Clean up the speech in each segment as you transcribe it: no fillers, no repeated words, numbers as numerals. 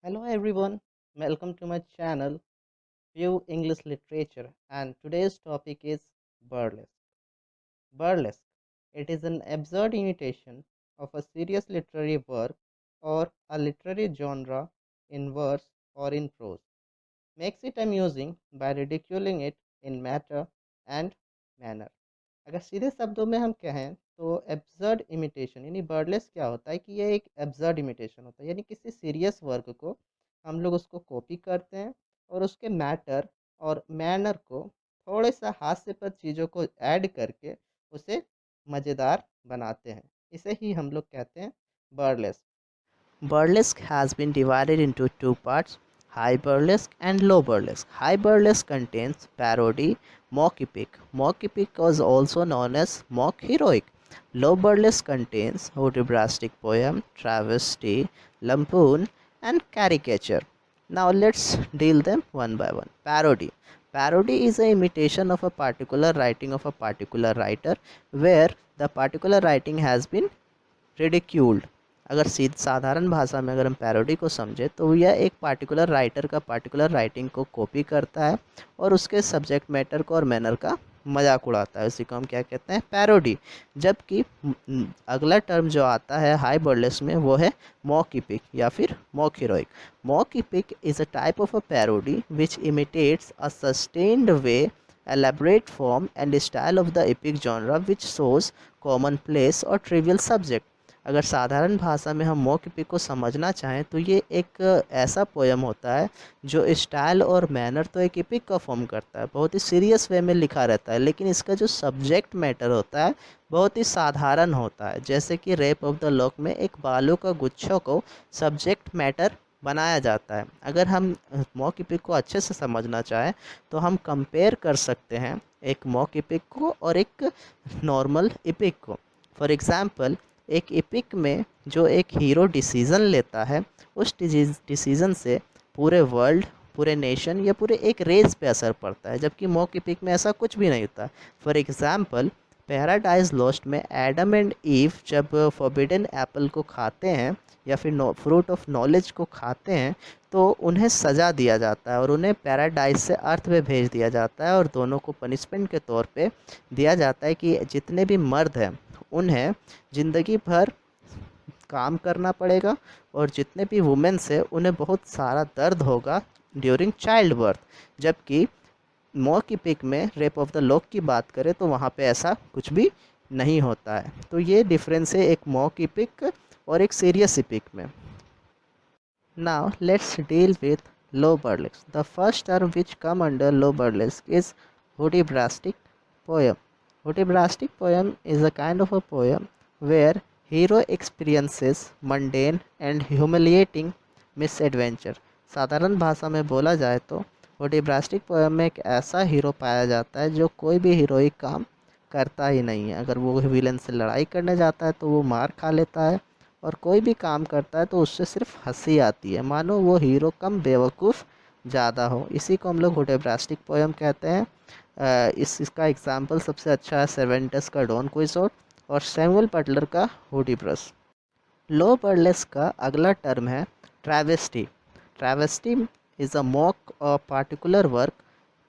Hello everyone, welcome to my channel View English Literature, and today's topic is burlesque. Burlesque. It is an absurd imitation of a serious literary work or a literary genre in verse or in prose. Makes it amusing by ridiculing it in matter and manner. अगर सीधे शब्दों में हम कहें तो absurd imitation यानी बर्डलेस क्या होता है कि ये एक एब्सर्ड इमिटेशन होता है, यानी किसी सीरियस वर्क को हम लोग उसको कॉपी करते हैं और उसके मैटर और मैनर को थोड़े सा हास्यपद चीज़ों को ऐड करके उसे मज़ेदार बनाते हैं। इसे ही हम लोग कहते हैं बर्डलेस। Burlesque has been divided into two parts: high burlesque and low burlesque. High burlesque contains parody, mock epic. Mock epic was also known as mock heroic. Low burlesque contains hudibrastic poem, travesty, lampoon, and caricature. Now let's deal them one by one. Parody. Parody is an imitation of a particular writing of a particular writer where the particular writing has been ridiculed. अगर साधारण भाषा में अगर हम parody को समझे तो यह एक पार्टिकुलर राइटर का पार्टिकुलर राइटिंग को कॉपी करता है और उसके सब्जेक्ट मैटर को और मैनर का मजाक उड़ाता है। उसी को हम क्या कहते हैं, पैरोडी। जबकि अगला टर्म जो आता है हाई बर्लेस्क में वो है मॉक इपिक या फिर mock heroic. Mock EPIC is a type of a parody which imitates a sustained way elaborate form and style of the epic genre which shows commonplace or trivial subject। अगर साधारण भाषा में हम mock EPIC को समझना चाहें तो ये एक ऐसा पोयम होता है जो स्टाइल और मैनर तो एक इपिक का फॉर्म करता है, बहुत ही सीरियस वे में लिखा रहता है, लेकिन इसका जो सब्जेक्ट मैटर होता है बहुत ही साधारण होता है। जैसे कि रेप ऑफ द लॉक में एक बालों का गुच्छों को सब्जेक्ट मैटर बनाया जाता है। अगर हम मॉक इपिक को अच्छे से समझना चाहें तो हम कंपेयर कर सकते हैं एक मॉक इपिक को और एक नॉर्मल इपिक को। फॉर एग्ज़ाम्पल, एक एपिक में जो एक हीरो डिसीज़न लेता है उस डिसीज़न से पूरे वर्ल्ड, पूरे नेशन या पूरे एक रेस पे असर पड़ता है, जबकि मॉक एपिक में ऐसा कुछ भी नहीं होता। फॉर एग्ज़ाम्पल, पैराडाइज लॉस्ट में एडम एंड ईव जब फॉरबिडन एप्पल को खाते हैं या फिर फ्रूट ऑफ नॉलेज को खाते हैं तो उन्हें सज़ा दिया जाता है और उन्हें पैराडाइज से अर्थ में भेज दिया जाता है और दोनों को पनिशमेंट के तौर पे दिया जाता है कि जितने भी मर्द हैं उन्हें ज़िंदगी भर काम करना पड़ेगा और जितने भी वुमेन्स हैं उन्हें बहुत सारा दर्द होगा ड्यूरिंग चाइल्ड बर्थ। जबकि मॉक इपिक में रेप ऑफ द लॉक की बात करें तो वहाँ पे ऐसा कुछ भी नहीं होता है। तो ये डिफरेंस है एक मॉक इपिक और एक सीरियस इपिक में। Now let's deal with low burlesque. The first term which come under low burlesque is hudibrastic poem. Hudibrastic poem is a kind of a poem where hero experiences mundane and humiliating misadventure. साधारण भाषा में बोला जाए तो हुडिब्रास्टिक poem में एक ऐसा hero पाया जाता है जो कोई भी हीरोइक काम करता ही नहीं है। अगर वो विलन से लड़ाई करने जाता है तो वो मार खा लेता है और कोई भी काम करता है तो उससे सिर्फ हंसी आती है, मानो वो हीरो कम बेवकूफ़ ज़्यादा हो। इसी को हम लोग हुडिब्रास्टिक पोएम कहते हैं। इसका एग्जाम्पल सबसे अच्छा है सर्वेंटस का डॉन क्विक्सोट और सैमुअल बटलर का हुडिब्रस। लो बर्लेस्क का अगला टर्म है travesty. Travesty is a mock a particular work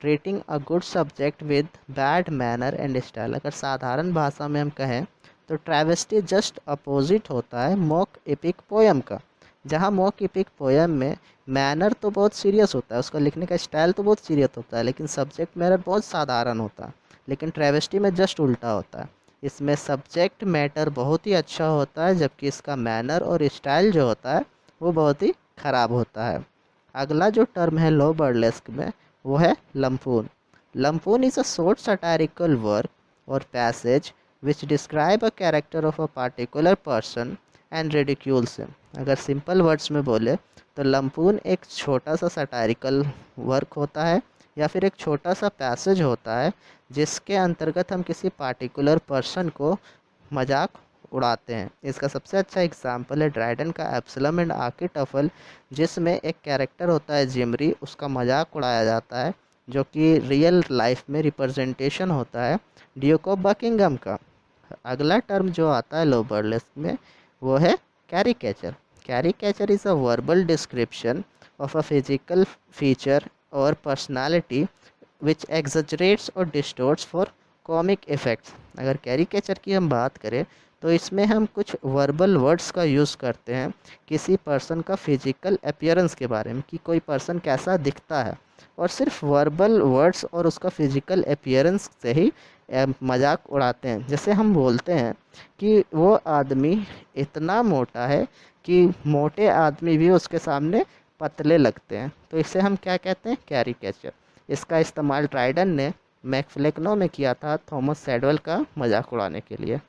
treating a good subject with bad manner and style. अगर साधारण भाषा में हम कहें तो ट्रैवेस्टी जस्ट अपोजिट होता है मॉक एपिक पोएम का। जहाँ मॉक एपिक पोएम में मैनर तो बहुत सीरियस होता है, उसका लिखने का स्टाइल तो बहुत सीरियस होता है, लेकिन सब्जेक्ट मैटर बहुत साधारण होता है। लेकिन ट्रैवेस्टी में जस्ट उल्टा होता है, इसमें सब्जेक्ट मैटर बहुत ही अच्छा होता है जबकि इसका मैनर और स्टाइल जो होता है वो बहुत ही ख़राब होता है। अगला जो टर्म है लो बर्लेस्क में वो है lampoon. Lampoon is a short satirical work और passage which describe a character of a particular person and ridicules him। अगर सिंपल वर्ड्स में बोले तो लम्पून एक छोटा सा सटायरिकल वर्क होता है या फिर एक छोटा सा पैसेज होता है जिसके अंतर्गत हम किसी पार्टिकुलर पर्सन को मजाक उड़ाते हैं। इसका सबसे अच्छा एग्जाम्पल है ड्राइडन का एब्सलम एंड आर्किटफल, जिसमें एक कैरेक्टर होता है जिमरी, उसका मजाक उड़ाया जाता है जो कि रियल लाइफ में रिप्रेजेंटेशन होता है ड्यूक ऑफ बकिंगम का। अगला टर्म जो आता है लो बर्लेस्क में वो है caricature. Caricature is a verbal description of a physical feature or personality which exaggerates or distorts for comic effects। अगर कैरिकेचर की हम बात करें तो इसमें हम कुछ वर्बल वर्ड्स का यूज़ करते हैं किसी पर्सन का फिजिकल अपीयरेंस के बारे में कि कोई पर्सन कैसा दिखता है, और सिर्फ वर्बल वर्ड्स और उसका फिजिकल अपीयरेंस से ही मजाक उड़ाते हैं। जैसे हम बोलते हैं कि वो आदमी इतना मोटा है कि मोटे आदमी भी उसके सामने पतले लगते हैं, तो इसे हम क्या कहते हैं, कैरिकेचर। इसका इस्तेमाल ड्राइडन ने मैकफ्लेक्नो में किया था थॉमस सैडवेल का मजाक उड़ाने के लिए।